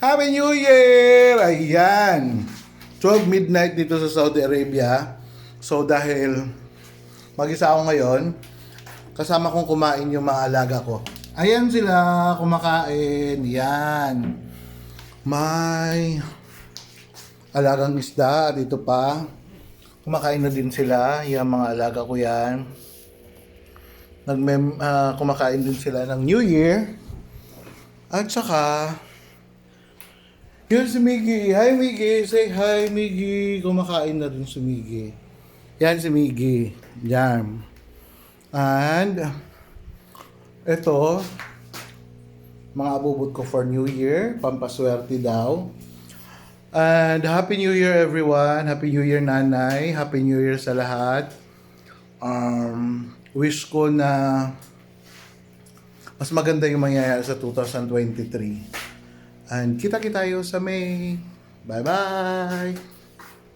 Happy New Year! Ayan. 12 midnight dito sa Saudi Arabia. So dahil mag-isa ako ngayon, kasama kong kumain yung mga alaga ko. Ayan sila, kumakain. Yan. May alagang isda at ito pa. Kumakain na din sila. Yung mga alaga ko yan. Kumakain din sila ng New Year. At saka, yun si Miggy. Hi Miggy. Say hi Miggy. Kumakain na din si Miggy. Yan si Miggy. Yan. And, ito, mga abubot ko for New Year. Pampaswerte daw. And Happy New Year everyone. Happy New Year nanay. Happy New Year sa lahat. Wish ko na mas maganda yung mangyayari sa 2023. And kita-kita tayo sa May. Bye-bye!